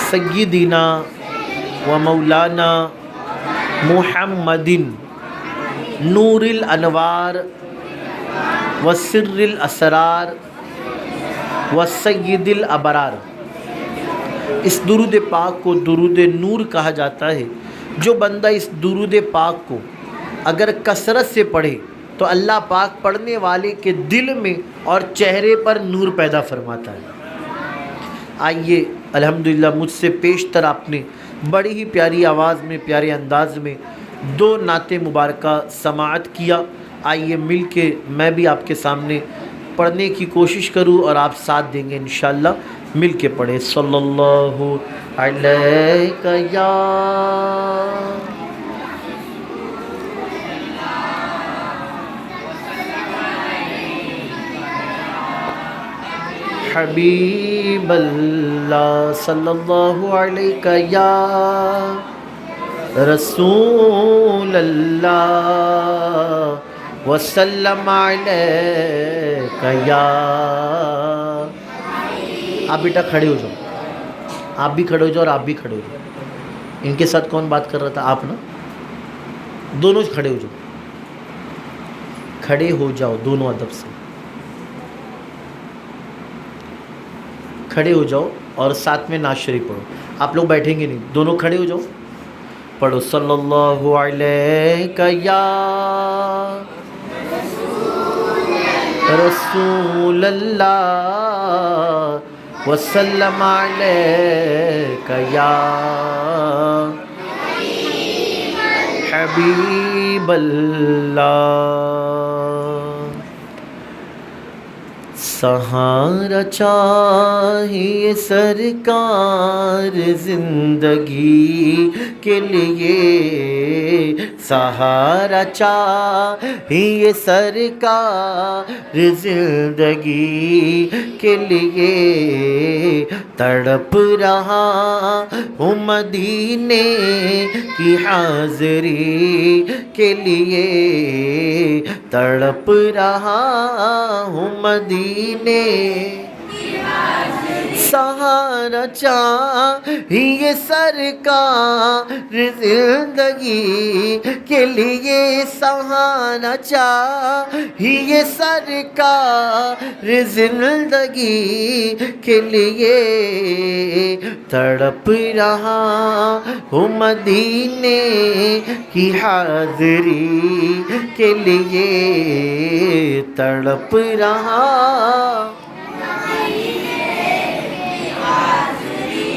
سیدنا و مولانا محمد نور الانوار و سر الاسرار و سید الابرار۔ اس درود پاک کو درود نور کہا جاتا ہے۔ جو بندہ اس درود پاک کو اگر کثرت سے پڑھے تو اللہ پاک پڑھنے والے کے دل میں اور چہرے پر نور پیدا فرماتا ہے۔ آئیے الحمدللہ مجھ سے پیشتر آپ نے بڑی ہی پیاری آواز میں، پیارے انداز میں 2 نعت مبارکہ سماعت کیا۔ آئیے مل کے میں بھی آپ کے سامنے پڑھنے کی کوشش کروں اور آپ ساتھ دیں گے انشاءاللہ۔ مل کے پڑھے صلی اللہ علیہ یا حبیب اللہ، صلی اللہ علیہ یا رسول اللہ، وسلم علیہ یا۔ آپ بیٹا کھڑے ہو جاؤ، آپ بھی کھڑے ہو جاؤ اور آپ بھی کھڑے ہو جاؤ۔ ان کے ساتھ کون بات کر رہا تھا؟ آپ نا، دونوں کھڑے ہو جاؤ، کھڑے ہو جاؤ دونوں ادب سے کھڑے ہو جاؤ اور ساتھ میں نعت شریف پڑھو۔ آپ لوگ بیٹھیں گے نہیں، دونوں کھڑے ہو جاؤ، پڑھو صلی اللہ علیہ یا رسول اللہ، وسلم علیہ یا حبیب اللہ۔ سہارا چاہیے سرکار زندگی کے لیے، سہارا چاہیے سرکار زندگی کے لیے، تڑپ رہا ہوں مدینے کی حاضری کے لیے، تڑپ رہا ہوں مدینے سہارا چاہیے سرکار زندگی کے لیے، سہارا چاہیے سرکار زندگی کے لیے، تڑپ رہا ہوں مدینے کی حاضری کے لیے، تڑپ رہا۔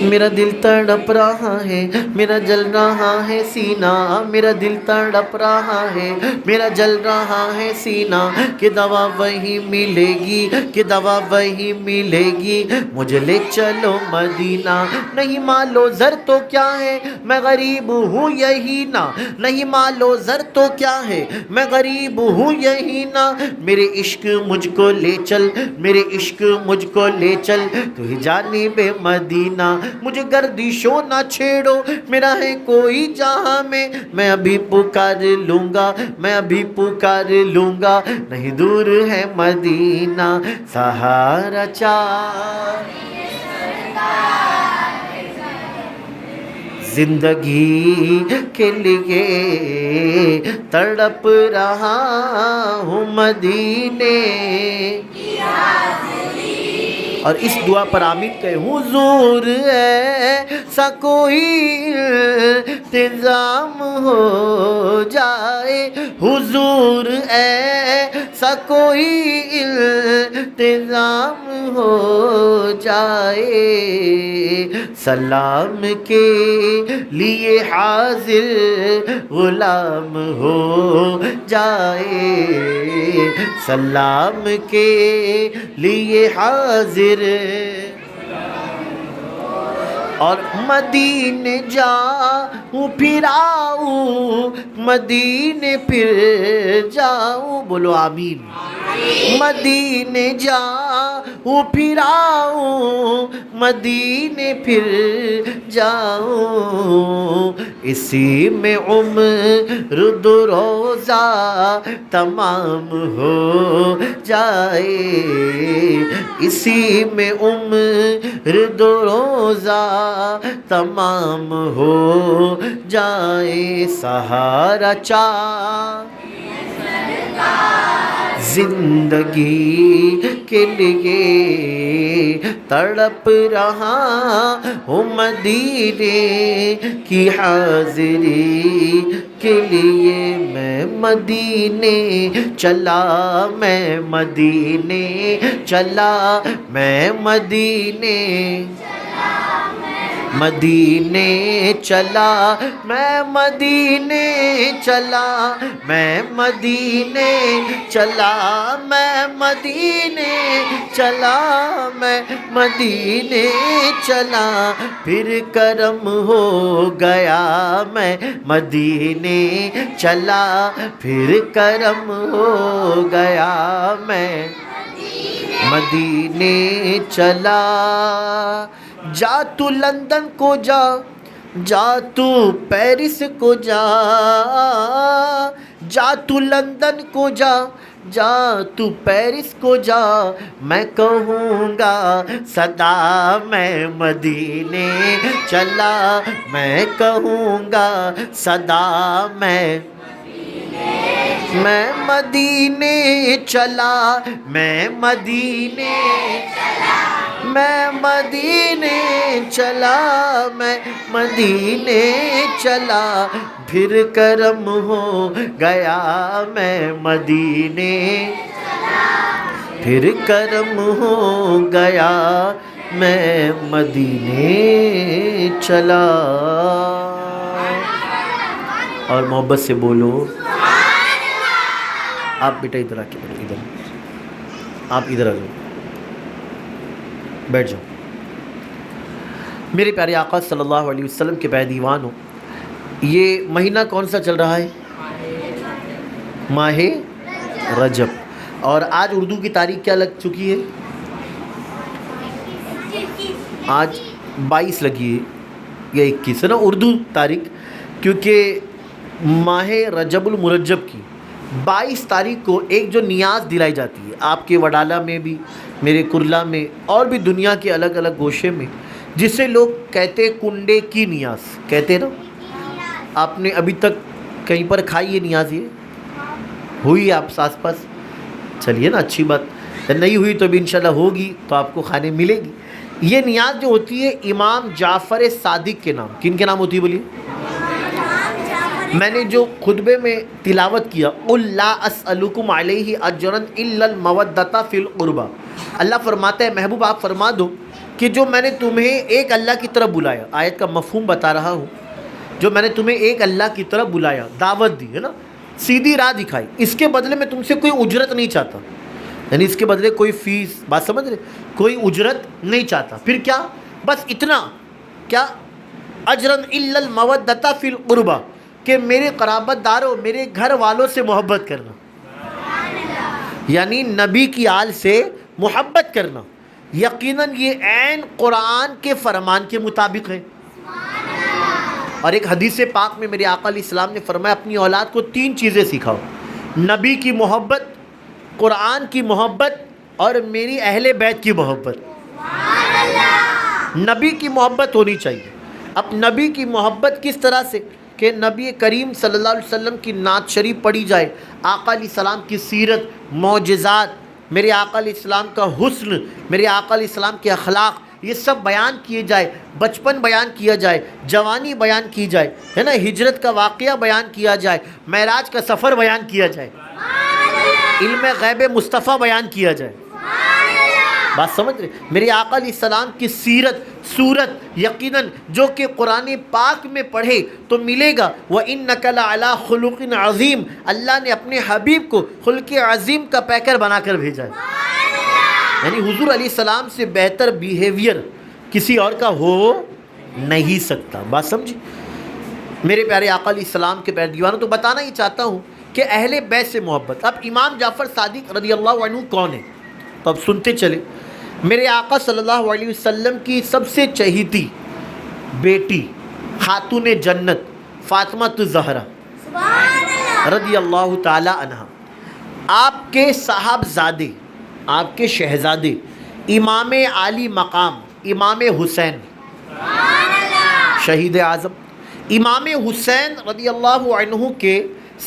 میرا دل تڑپ رہا ہے، میرا جل رہا ہے سینہ، میرا دل تڑپ رہا ہے، میرا جل رہا ہے سینہ، کہ دوا وہی ملے گی، کہ دوا وہی ملے گی، مجھے لے چلو مدینہ۔ نہیں مالو زر تو کیا ہے، میں غریب ہوں یہی نا، نہیں مالو زر تو کیا ہے، میں غریب ہوں یہی نا، میرے عشق مجھ کو لے چل، میرے عشق مجھ کو لے چل، تو ہی جانب مدینہ، مجھے گردشوں نہ چھیڑو، میرا ہے کوئی جہاں میں ابھی پکار لوں گا، میں ابھی پکار لوں گا، نہیں دور ہے مدینہ، سہارا چاہیے زندگی کے لیے، تڑپ رہا ہوں مدینے۔ اور اس دعا پر آمین کہے، حضور ایسا کوئی انتظام ہو جائے، حضور ایسا کوئی انتظام ہو جائے، سلام کے لیے حاضر غلام ہو جائے، سلام کے لیے حاضر، اور مدینے جاؤں پھر آؤں، مدینے پھر جاؤں، بولو آمین۔ مدینے جاؤں پھر آؤں مدینے پھر جاؤں، اسی میں عمر دو روزہ تمام ہو جائے، اسی میں عمر دو روزہ تمام ہو جائے، سہارا چاہ زندگی کے لیے تڑپ رہا ہوں، مدینے کی حاضری کے لیے میں مدینے چلا، میں مدینے چلا، میں مدینے مدینے چلا، میں مدینے چلا، میں مدینے چلا، میں مدینے چلا، میں مدینے چلا، پھر کرم ہو گیا میں مدینے چلا، پھر کرم ہو گیا میں مدینے چلا، جا تو لندن کو جا، جا تو پیرس کو جا، جا تو لندن کو جا، جا تو پیرس کو جا، میں کہوں گا صدا میں مدینے چلا، میں کہوں گا صدا میں مدینے چلا، میں مدینے میں مدینے چلا، میں مدینے چلا، پھر کرم ہو گیا میں مدینے، پھر کرم ہو گیا میں مدینے چلا۔ اور محبت سے بولو، آپ بیٹا ادھر آ کے بیٹھو، ادھر آپ ادھر آ جاؤ، بیٹھ جاؤ۔ میرے پیارے آقا صلی اللہ علیہ وسلم کے پہ دیوان ہو، یہ مہینہ کون سا چل رہا ہے؟ ماہ رجب، اور آج اردو کی تاریخ کیا لگ چکی ہے؟ آج 22 لگی ہے یا 21 ہے نا اردو تاریخ، کیونکہ ماہ رجب المرجب کی 22 تاریخ کو ایک جو نیاز دلائی جاتی ہے آپ کے وڈالہ میں بھی، میرے کرلا میں، اور بھی دنیا کے الگ الگ گوشے میں، جسے لوگ کہتے کنڈے کی نیاز کہتے نا۔ آپ نے ابھی تک کہیں پر کھائی ہے نیاز؟ یہ ہوئی آپ آس پاس؟ چلیے نا، اچھی بات، نہیں ہوئی تو بھی انشاءاللہ ہوگی تو آپ کو کھانے ملے گی۔ یہ نیاز جو ہوتی ہے امام جعفر صادق کے نام، کن کے نام ہوتی ہے بولیے؟ میں نے جو خطبے میں تلاوت کیا، قُلْ لَا أَسْأَلُكُمْ عَلَيْهِ أَجْرًا إِلَّا الْمَوَدَّةَ فِي الْقُرْبَى، اللہ فرماتا ہے محبوب آپ فرما دو کہ جو میں نے تمہیں ایک اللہ کی طرف بلایا، آیت کا مفہوم بتا رہا ہوں، جو میں نے تمہیں ایک اللہ کی طرف بلایا، دعوت دی ہے نا، سیدھی راہ دکھائی، اس کے بدلے میں تم سے کوئی اجرت نہیں چاہتا، یعنی اس کے بدلے کوئی فیس، بات سمجھ رہے، کوئی اجرت نہیں چاہتا، پھر کیا؟ بس اتنا، کیا؟ اجرن الا المودۃ فی القربہ، کہ میرے قرابت داروں، میرے گھر والوں سے محبت کرنا، یعنی نبی کی آل سے محبت کرنا، یقیناً یہ عین قرآن کے فرمان کے مطابق ہے۔ اور ایک حدیث پاک میں میرے آقا علیہ السلام نے فرمایا اپنی اولاد کو 3 چیزیں سکھاؤ، نبی کی محبت، قرآن کی محبت، اور میری اہل بیت کی محبت۔ نبی کی محبت ہونی چاہیے۔ اب نبی کی محبت کس طرح سے؟ کہ نبی کریم صلی اللہ علیہ وسلم کی نعت شریف پڑھی جائے، آقا علیہ السلام کی سیرت، معجزات، میرے آقا علیہ السلام کا حسن، میرے آقا علیہ السلام کے اخلاق، یہ سب بیان کیے جائے، بچپن بیان کیا جائے، جوانی بیان کی جائے، ہے نا، ہجرت کا واقعہ بیان کیا جائے، معراج کا سفر بیان کیا جائے، علم غیب مصطفیٰ بیان کیا جائے، بات سمجھ رہے؟ میرے آقا علیہ السلام کی سیرت، صورت، یقیناً جو کہ قرآن پاک میں پڑھے تو ملے گا۔ وَإِنَّكَ لَعَلَىٰ خُلُقٍ عَظِيمٍ، اللہ نے اپنے حبیب کو خلق عظیم کا پیکر بنا کر بھیجا ہے، یعنی حضور علیہ السلام سے بہتر بیہیویئر کسی اور کا ہو نہیں سکتا، بات سمجھی؟ میرے پیارے آقا علیہ السلام کے پیارے دیوانوں، تو بتانا ہی چاہتا ہوں کہ اہل بیت سے محبت۔ اب امام جعفر صادق رضی اللہ عنہ کون ہے؟ تو اب سنتے چلے۔ میرے آقا صلی اللہ علیہ وسلم کی سب سے چہیتی بیٹی خاتون جنت فاطمہ الزہرا رضی اللہ تعالی عنہ، آپ کے صاحبزادے، آپ کے شہزادے امام عالی مقام امام حسین شہید اعظم، امام حسین رضی اللہ عنہ کے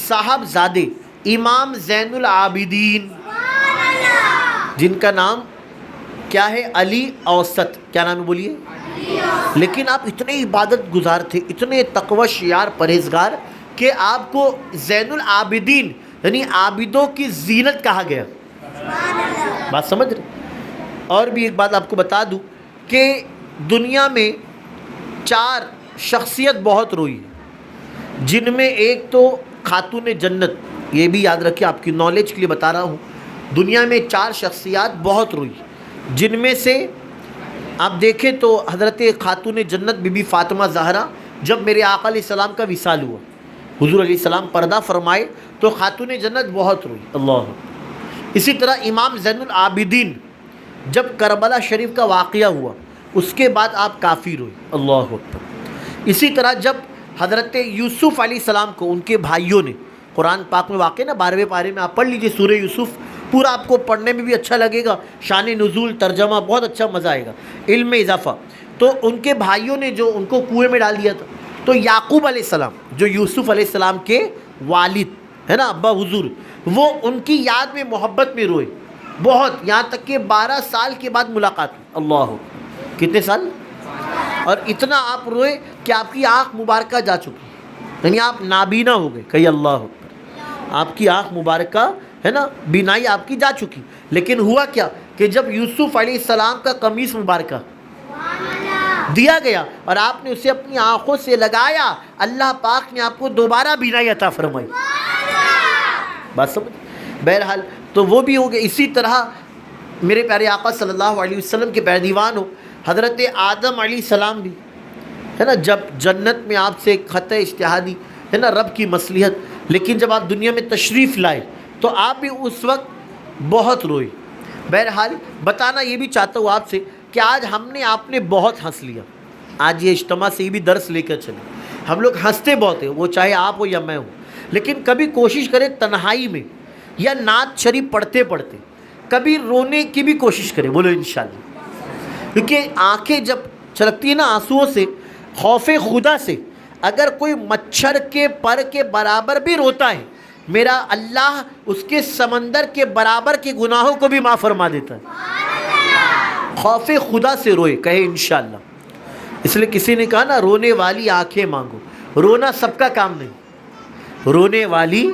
صاحبزادے امام زین العابدین، جن کا نام کیا ہے؟ علی اوسط۔ کیا نام ہے بولیے؟ لیکن آپ اتنے عبادت گزار تھے، اتنے تقوی شیار پرہیزگار کہ آپ کو زین العابدین یعنی عابدوں کی زینت کہا گیا۔ بات سمجھ رہے؟ اور بھی ایک بات آپ کو بتا دوں کہ دنیا میں 4 شخصیت بہت روئی ہے، جن میں ایک تو خاتون جنت، یہ بھی یاد رکھیں، آپ کی نالج کے لیے بتا رہا ہوں، دنیا میں 4 شخصیات بہت روئی، جن میں سے آپ دیکھیں تو حضرت خاتون جنت بی بی فاطمہ زہرا، جب میرے آقا علیہ السلام کا وصال ہوا، حضور علیہ السلام پردہ فرمائے تو خاتون جنت بہت روئی۔ اللہ۔ اسی طرح امام زین العابدین، جب کربلا شریف کا واقعہ ہوا اس کے بعد آپ کافی روئے۔ اللہ اکبر۔ اسی طرح جب حضرت یوسف علیہ السلام کو ان کے بھائیوں نے، قرآن پاک میں واقع نا 12ویں پارے میں آپ پڑھ لیجئے سورہ یوسف، پورا آپ کو پڑھنے میں بھی اچھا لگے گا، شان نزول ترجمہ بہت اچھا مزہ آئے گا، علم میں اضافہ۔ تو ان کے بھائیوں نے جو ان کو کنویں میں ڈال دیا تھا، تو یعقوب علیہ السلام جو یوسف علیہ السلام کے والد ہے نا، ابا حضور، وہ ان کی یاد میں محبت میں روئے بہت، یہاں تک کہ 12 سال کے بعد ملاقات ہوئی۔ اللہ، کتنے سال؟ اور اتنا آپ روئے کہ آپ کی آنکھ مبارکہ جا چکی، یعنی آپ نابینا ہو گئے۔ کہیے اللہ اکبر۔ آپ کی آنکھ مبارکہ ہے نا، بینائی آپ کی جا چکی، لیکن ہوا کیا کہ جب یوسف علیہ السلام کا قمیص مبارکہ دیا گیا اور آپ نے اسے اپنی آنکھوں سے لگایا، اللہ پاک نے آپ کو دوبارہ بینائی عطا فرمائی۔ بات سمجھ؟ بہرحال تو وہ بھی ہو گئے۔ اسی طرح میرے پیارے آقا صلی اللہ علیہ وسلم کے پیارے دیوان ہو، حضرت آدم علیہ السلام بھی ہے نا، جب جنت میں آپ سے ایک خط اجتہادی ہے نا، رب کی مصلحت، لیکن جب آپ دنیا میں تشریف لائے تو آپ بھی اس وقت بہت روئے۔ بہرحال بتانا یہ بھی چاہتا ہوں آپ سے کہ آج ہم نے آپ نے بہت ہنس لیا، آج یہ اجتماع سے یہ بھی درس لے کر چلے، ہم لوگ ہنستے بہت ہیں، وہ چاہے آپ ہو یا میں ہوں، لیکن کبھی کوشش کریں تنہائی میں یا نعت شریف پڑھتے پڑھتے کبھی رونے کی بھی کوشش کریں، بولو انشاءاللہ، کیونکہ آنکھیں جب چھلکتی ہیں نا آنسوؤں سے، خوف خدا سے، اگر کوئی مچھر کے پر کے برابر بھی روتا ہے، میرا اللہ اس کے سمندر کے برابر کے گناہوں کو بھی معاف فرما دیتا ہے۔ خوف خدا سے روئے، کہے انشاءاللہ۔ اس لیے کسی نے کہا نا، رونے والی آنکھیں مانگو، رونا سب کا کام نہیں، رونے والی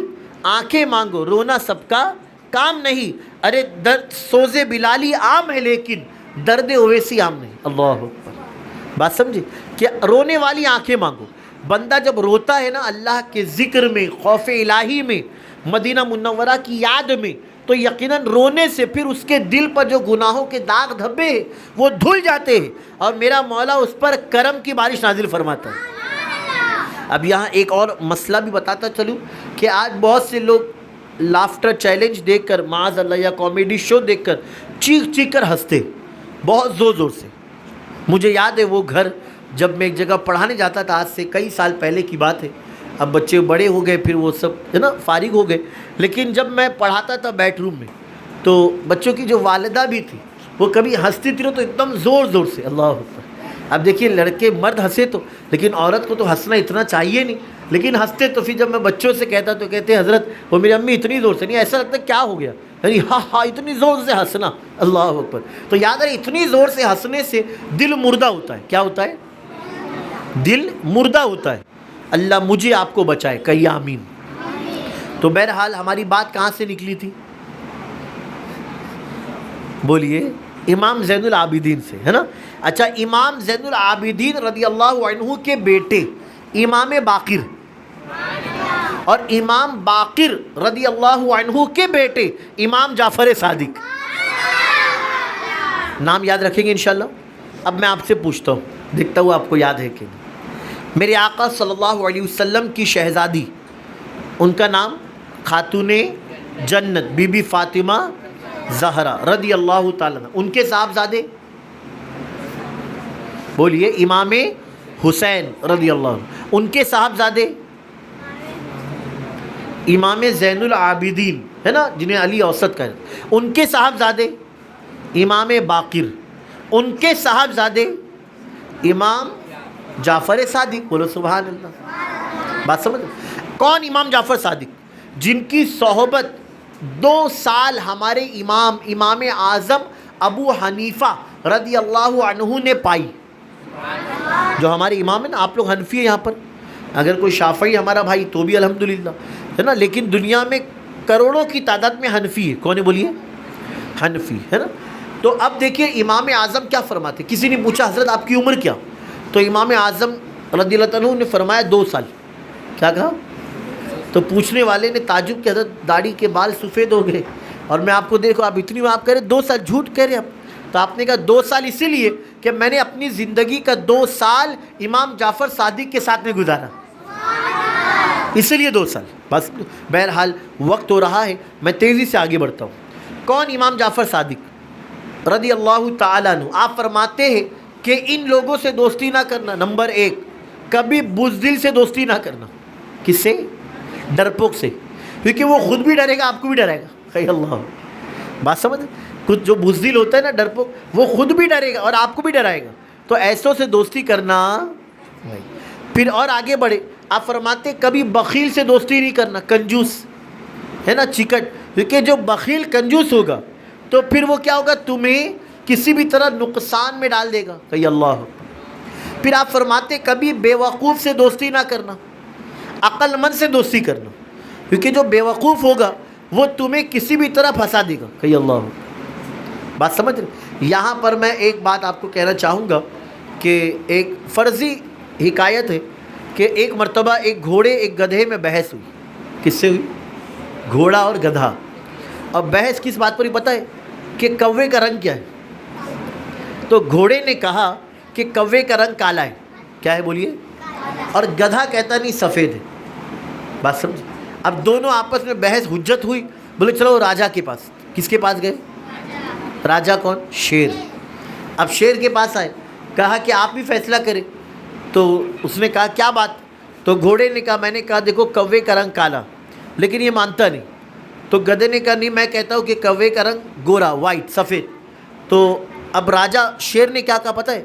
آنکھیں مانگو، رونا سب کا کام نہیں۔ ارے درد سوز بلالی عام ہے لیکن درد اویسی عام نہیں۔ اللہ اکبر۔ بات سمجھے کہ رونے والی آنکھیں مانگو۔ بندہ جب روتا ہے نا اللہ کے ذکر میں، خوف الہی میں، مدینہ منورہ کی یاد میں، تو یقیناً رونے سے پھر اس کے دل پر جو گناہوں کے داغ دھبے ہیں وہ دھل جاتے ہیں، اور میرا مولا اس پر کرم کی بارش نازل فرماتا ہے۔ اب یہاں ایک اور مسئلہ بھی بتاتا چلوں کہ آج بہت سے لوگ لافٹر چیلنج دیکھ کر، معاذ اللہ، یا کامیڈی شو دیکھ کر چیخ چیخ کر ہنستے بہت زور زور سے۔ مجھے یاد ہے وہ گھر جب میں ایک جگہ پڑھانے جاتا تھا، آج سے کئی سال پہلے کی بات ہے، اب بچے بڑے ہو گئے، پھر وہ سب ہے نا فارغ ہو گئے، لیکن جب میں پڑھاتا تھا بیڈ روم میں تو بچوں کی جو والدہ بھی تھی وہ کبھی ہنستی تھی تو ایک دم زور زور سے، اللہ اکبر۔ اب دیکھیے لڑکے مرد ہنسے تو، لیکن عورت کو تو ہنسنا اتنا چاہیے نہیں، لیکن ہنستے تو پھر جب میں بچوں سے کہتا تو کہتے حضرت وہ میری امی اتنی زور سے نہیں، ایسا لگتا کیا ہو گیا، یعنی ہاں ہاں اتنی زور سے ہنسنا، اللہ اکبر۔ تو یاد رہے اتنی زور سے ہنسنے سے دل مردہ ہوتا ہے۔ کیا ہوتا ہے؟ دل مردہ ہوتا ہے۔ اللہ مجھے آپ کو بچائے، کہیے آمین۔ تو بہرحال ہماری بات کہاں سے نکلی تھی؟ بولیے، امام زین العابدین سے، ہے نا۔ اچھا، امام زین العابدین رضی اللہ عنہ کے بیٹے امام باقر، اور امام باقر رضی اللہ عنہ کے بیٹے امام جعفر صادق، نام یاد رکھیں گے انشاءاللہ۔ اب میں آپ سے پوچھتا ہوں، دیکھتا ہوں آپ کو یاد ہے کہ نہیں۔ میرے آقا صلی اللہ علیہ وسلم کی شہزادی، ان کا نام خاتون جنت بی بی فاطمہ زہرا رضی اللہ تعالیٰ عنہ، ان کے صاحبزادے بولیے، امام حسین رضی اللہ عنہ، ان کے صاحبزادے امام زین العابدین ہے نا جنہیں علی اوسط کہتے ہیں، ان کے صاحبزادے امام باقر، ان کے صاحبزادے امام جعفر صادق، بولو سبحان اللہ، بات سمجھ؟ کون امام جعفر صادق؟ جن کی صحبت 2 سال ہمارے امام اعظم ابو حنیفہ رضی اللہ عنہ نے پائی. جو ہمارے امام ہیں نا، آپ لوگ حنفی ہیں یہاں پر، اگر کوئی شافعی ہمارا بھائی تو بھی الحمدللہ ہے نا، لیکن دنیا میں کروڑوں کی تعداد میں حنفی ہے. کون ہے بولیے؟ حنفی ہے نا. تو اب دیکھیے امام اعظم کیا فرماتے. کسی نے پوچھا حضرت آپ کی عمر کیا؟ تو امام اعظم رضی اللہ عنہ نے فرمایا 2 سال. کیا کہا؟ تو پوچھنے والے نے تعجب کہ حضرت داڑھی کے بال سفید ہو گئے اور میں آپ کو دیکھو آپ اتنی آپ کہہ رہے 2 سال، جھوٹ کہہ رہے آپ. تو آپ نے کہا 2 سال اسی لیے کہ میں نے اپنی زندگی کا 2 سال امام جعفر صادق کے ساتھ میں گزارا، اسی لیے 2 سال. بس بہرحال وقت ہو رہا ہے، میں تیزی سے آگے بڑھتا ہوں. کون امام جعفر صادق رضی اللہ تعالیٰ عنہ؟ آپ فرماتے ہیں کہ ان لوگوں سے دوستی نہ کرنا. نمبر 1، کبھی بزدل سے دوستی نہ کرنا. کس سے؟ ڈرپوک سے، کیونکہ وہ خود بھی ڈرے گا، آپ کو بھی ڈرائے گا. خیر اللہ، بات سمجھ؟ کچھ جو بزدل ہوتا ہے نا ڈرپوک، وہ خود بھی ڈرے گا اور آپ کو بھی ڈرائے گا. تو ایسوں سے دوستی کرنا. پھر اور آگے بڑھے، آپ فرماتے کبھی بخیل سے دوستی نہیں کرنا. کنجوس ہے نا، چکٹ، کیونکہ جو بخیل کنجوس ہوگا تو پھر وہ کیا ہوگا، تمہیں کسی بھی طرح نقصان میں ڈال دے گا. کہ اللہ. پھر آپ فرماتے کبھی بیوقوف سے دوستی نہ کرنا، عقل مند سے دوستی کرنا، کیونکہ جو بیوقوف ہوگا وہ تمہیں کسی بھی طرح پھنسا دے گا. کہ اللہ. بات سمجھ رہے؟ یہاں پر میں ایک بات آپ کو کہنا چاہوں گا کہ ایک فرضی حکایت ہے کہ ایک مرتبہ ایک گھوڑے ایک گدھے میں بحث ہوئی. کس سے ہوئی؟ گھوڑا اور گدھا. اور بحث کس بات پر ہی پتہ ہے؟ کہ کوے کا رنگ کیا ہے. تو گھوڑے نے کہا کہ کوے کا رنگ کالا ہے. کیا ہے بولیے؟ اور گدھا کہتا نہیں سفید ہے. بات سمجھ؟ اب دونوں آپس میں بحث حجت ہوئی. بولے چلو راجا کے پاس. کس کے پاس گئے؟ راجا کون؟ شیر. اب شیر کے پاس آئے، کہا کہ آپ بھی فیصلہ کریں. تو اس نے کہا کیا بات؟ تو گھوڑے نے کہا میں نے کہا دیکھو کوے کا رنگ کالا، لیکن یہ مانتا نہیں. تو گدھے نے کہا نہیں، میں کہتا ہوں کہ کوے کا رنگ گورا، وائٹ، سفید. تو اب راجا شیر نے کیا کہا پتہ ہے؟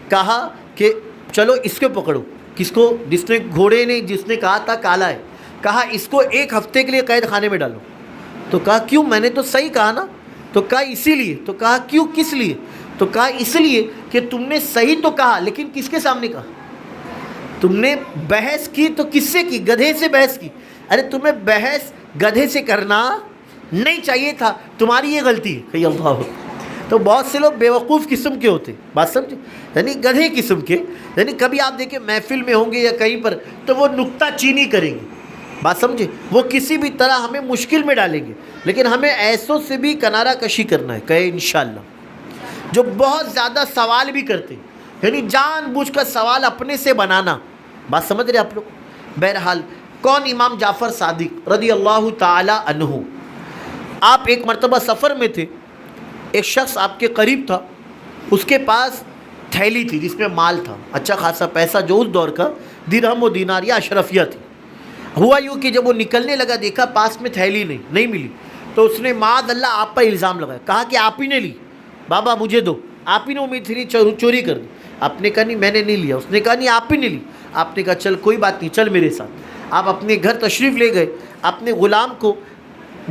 کہا کہ چلو اس کو پکڑو. کس کو؟ جس نے گھوڑے نے جس نے کہا تھا کالا ہے. کہا اس کو 1 ہفتے کے لیے قید خانے میں ڈالو. تو کہا کیوں؟ میں نے تو صحیح کہا نا. تو کہا اسی لیے. تو کہا کیوں، کس لیے؟ تو کہا اس لیے کہ تم نے صحیح تو کہا، لیکن کس کے سامنے کہا؟ تم نے بحث کی تو کس سے کی؟ گدھے سے بحث کی. ارے تمہیں بحث گدھے سے کرنا نہیں چاہیے تھا، تمہاری یہ غلطی ہے. کہ اللہ. تو بہت سے لوگ بیوقوف قسم کے ہوتے، بات سمجھے، یعنی گدھے قسم کے. یعنی کبھی آپ دیکھیں محفل میں ہوں گے یا کہیں پر تو وہ نکتہ چینی کریں گے. بات سمجھے، وہ کسی بھی طرح ہمیں مشکل میں ڈالیں گے. لیکن ہمیں ایسوں سے بھی کنارہ کشی کرنا ہے. کہے انشاءاللہ. جو بہت زیادہ سوال بھی کرتے، یعنی جان بوجھ کر سوال اپنے سے بنانا. بات سمجھ رہے آپ لوگ؟ بہرحال کون؟ امام جعفر صادق رضی اللہ تعالی عنہ. آپ ایک مرتبہ سفر میں تھے، ایک شخص آپ کے قریب تھا، اس کے پاس تھیلی تھی جس میں مال تھا، اچھا خاصا پیسہ، جو اس دور کا درہم و دینار یا اشرفیہ تھی. ہوا یوں کہ جب وہ نکلنے لگا دیکھا پاس میں تھیلی نہیں ملی. تو اس نے معاذ اللہ آپ پر الزام لگایا، کہا کہ آپ ہی نے لی، بابا مجھے دو، آپ ہی نے امید تھی چوری کر دی. آپ نے کہا نہیں میں نے نہیں لیا. اس نے کہا نہیں آپ ہی نے لی. آپ نے کہا چل کوئی بات نہیں، چل میرے ساتھ. آپ اپنے گھر تشریف لے گئے، اپنے غلام کو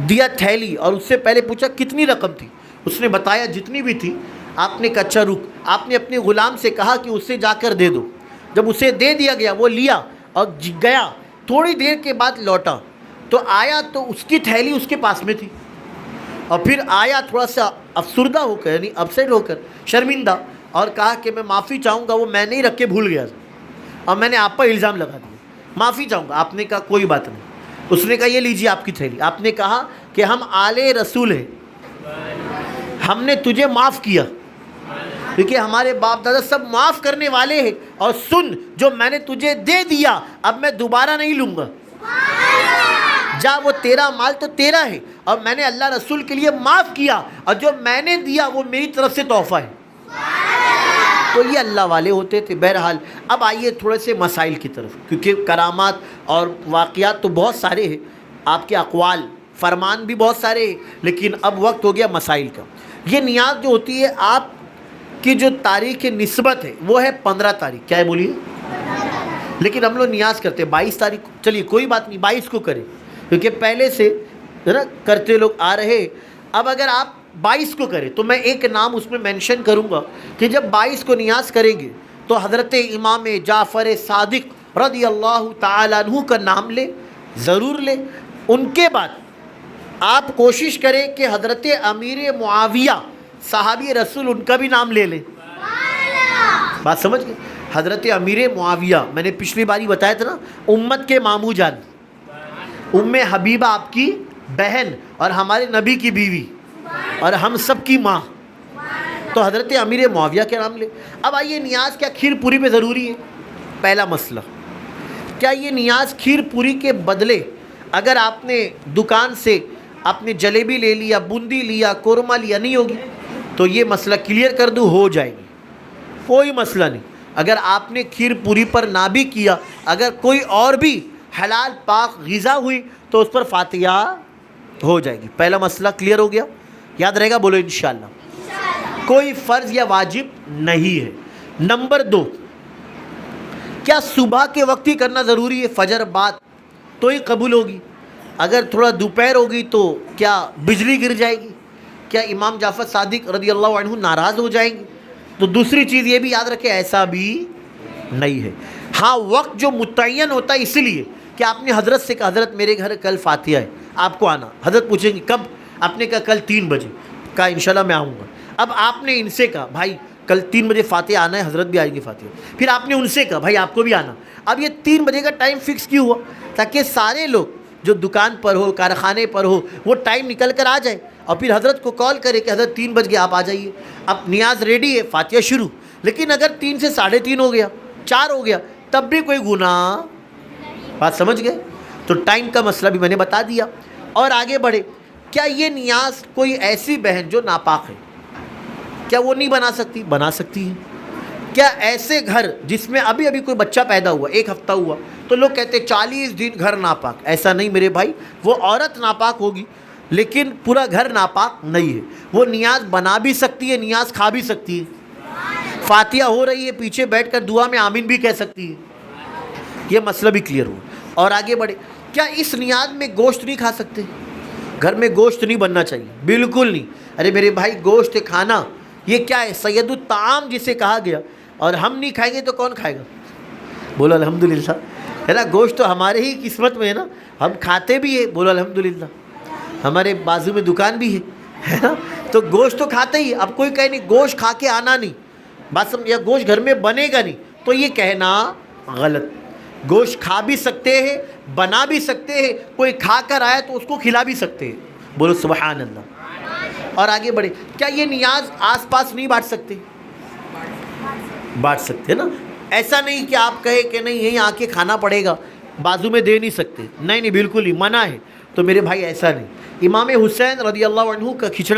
دیا تھیلی اور اس سے پہلے پوچھا کتنی رقم تھی. اس نے بتایا جتنی بھی تھی. آپ نے کہا اچھا رک. آپ نے اپنے غلام سے کہا کہ اسے جا کر دے دو. جب اسے دے دیا گیا وہ لیا اور گیا. تھوڑی دیر کے بعد لوٹا تو آیا تو اس کی تھیلی اس کے پاس میں تھی. اور پھر آیا تھوڑا سا افسردہ ہو کر، یعنی اپسیٹ ہو کر، شرمندہ، اور کہا کہ میں معافی چاہوں گا، وہ میں نہیں رکھ کے بھول گیا اور میں نے آپ پر الزام لگا دیا، معافی چاہوں گا. آپ نے کہا کوئی بات نہیں. اس نے کہا یہ لیجیے آپ کی تھیلی. آپ نے کہا کہ ہم آل رسول ہیں، ہم نے تجھے معاف کیا کیونکہ ہمارے باپ دادا سب معاف کرنے والے ہیں. اور سن، جو میں نے تجھے دے دیا اب میں دوبارہ نہیں لوں گا. جا وہ تیرا مال تو تیرا ہے اور میں نے اللہ رسول کے لیے معاف کیا اور جو میں نے دیا وہ میری طرف سے تحفہ ہے. تو یہ اللہ والے ہوتے تھے. بہرحال اب آئیے تھوڑے سے مسائل کی طرف، کیونکہ کرامات اور واقعات تو بہت سارے ہیں، آپ کے اقوال فرمان بھی بہت سارے ہیں، لیکن اب وقت ہو گیا مسائل کا. یہ نیاز جو ہوتی ہے آپ کی جو تاریخ نسبت ہے وہ ہے 15 تاریخ. کیا ہے بولیے؟ لیکن ہم لوگ نیاز کرتے ہیں 22 تاریخ. چلیے کوئی بات نہیں، 22 کو کریں، کیونکہ پہلے سے ذرا کرتے لوگ آ رہے. اب اگر آپ 22 کو کریں تو میں ایک نام اس میں مینشن کروں گا کہ جب 22 کو نیاز کریں گے تو حضرت امام جعفر صادق رضی اللہ تعالیٰ عنہ کا نام لیں، ضرور لیں. ان کے بعد آپ کوشش کریں کہ حضرت امیر معاویہ صحابی رسول ان کا بھی نام لے لیں. بات سمجھ گئے؟ حضرت امیر معاویہ میں نے پچھلی باری بتایا تھا نا، امت کے ماموں جان، ام حبیبہ آپ کی بہن اور ہمارے نبی کی بیوی اور ہم سب کی ماں، تو حضرت امیر معاویہ کے نام لے. اب آئیے نیاز کیا کھیر پوری میں ضروری ہے؟ پہلا مسئلہ، کیا یہ نیاز کھیر پوری کے بدلے اگر آپ نے دکان سے آپ نے جلیبی لے لیا، بوندی لیا، قورمہ لیا نہیں ہوگی؟ تو یہ مسئلہ کلیئر کر دوں، ہو جائے گی، کوئی مسئلہ نہیں. اگر آپ نے کھیر پوری پر نہ بھی کیا، اگر کوئی اور بھی حلال پاک غذا ہوئی تو اس پر فاتحہ ہو جائے گی. پہلا مسئلہ کلیئر ہو گیا، یاد رہے گا؟ بولو انشاءاللہ. کوئی فرض یا واجب نہیں ہے. نمبر 2، کیا صبح کے وقت ہی کرنا ضروری ہے؟ فجر بعد تو ہی قبول ہوگی. اگر تھوڑا دوپہر ہوگی تو کیا بجلی گر جائے گی؟ کیا امام جعفر صادق رضی اللہ عنہ ناراض ہو جائیں گے؟ تو دوسری چیز یہ بھی یاد رکھے، ایسا بھی نہیں ہے. ہاں وقت جو متعین ہوتا ہے اس لیے کہ آپ نے حضرت سے کہا حضرت میرے گھر کل فاتحہ ہے، آپ کو آنا. حضرت پوچھیں گے کب؟ آپ نے کہا کل 3 بجے. کہا انشاءاللہ میں آؤں گا. اب آپ نے ان سے کہا بھائی کل 3 بجے فاتحہ آنا ہے، حضرت بھی آئیں گے فاتحہ. پھر آپ نے ان سے کہا بھائی آپ کو بھی آنا. اب یہ 3 بجے کا ٹائم فکس کیوں ہوا؟ تاکہ سارے لوگ جو دکان پر ہو، کارخانے پر ہو، وہ ٹائم نکل کر آ جائے اور پھر حضرت کو کال کرے کہ حضرت 3 بج گئے آپ آ جائیے. اب نیاز ریڈی ہے، فاتحہ شروع. لیکن اگر 3 سے 3:30 ہو گیا، 4 ہو گیا، تب بھی کوئی گناہ. بات سمجھ گئے؟ تو ٹائم کا مسئلہ بھی میں نے بتا دیا. اور آگے بڑھے، کیا یہ نیاز کوئی ایسی بہن جو ناپاک ہے کیا وہ نہیں بنا سکتی؟ بنا سکتی ہے. کیا ایسے گھر جس میں ابھی کوئی بچہ پیدا ہوا، 1 ہفتہ ہوا، تو لوگ کہتے 40 دن گھر ناپاک؟ ایسا نہیں میرے بھائی، وہ عورت ناپاک ہوگی لیکن پورا گھر ناپاک نہیں ہے. وہ نیاز بنا بھی سکتی ہے، نیاز کھا بھی سکتی ہے. فاتحہ ہو رہی ہے، پیچھے بیٹھ کر دعا میں آمین بھی کہہ سکتی ہے. یہ مسئلہ بھی کلیئر ہوا. اور آگے بڑھے، کیا اس نیاز میں گوشت نہیں کھا سکتے؟ گھر میں گوشت نہیں بننا چاہیے، بالکل نہیں. ارے میرے بھائی گوشت کھانا یہ کیا ہے؟ سید الطعام جسے کہا گیا، اور ہم نہیں کھائیں گے تو کون کھائے گا؟ بولو الحمدللہ. ہے نا، گوشت تو ہمارے ہی قسمت میں ہے نا، ہم کھاتے بھی ہیں. بولو الحمدللہ. ہمارے بازو میں دکان بھی ہے نا، تو گوشت تو کھاتے ہی. اب کوئی کہے نہیں گوشت کھا کے آنا نہیں، بات سمجھ، یا گوشت گھر میں بنے گا نہیں، تو یہ کہنا غلط. گوشت کھا بھی سکتے ہیں، بنا بھی سکتے ہیں، کوئی کھا کر آیا تو اس کو کھلا بھی سکتے ہیں. بولو سبحان اللہ. اور آگے بڑھے، کیا یہ نیاز آس پاس نہیں بانٹ سکتے؟ بانٹ سکتے نا. ایسا نہیں کہ آپ کہے کہ نہیں یہیں آ کے کھانا پڑے گا، بازو میں دے نہیں سکتے. نہیں بالکل ہی منع ہے. تو میرے بھائی ایسا نہیں. امام حسین رضی اللہ عنہ کا کھچڑا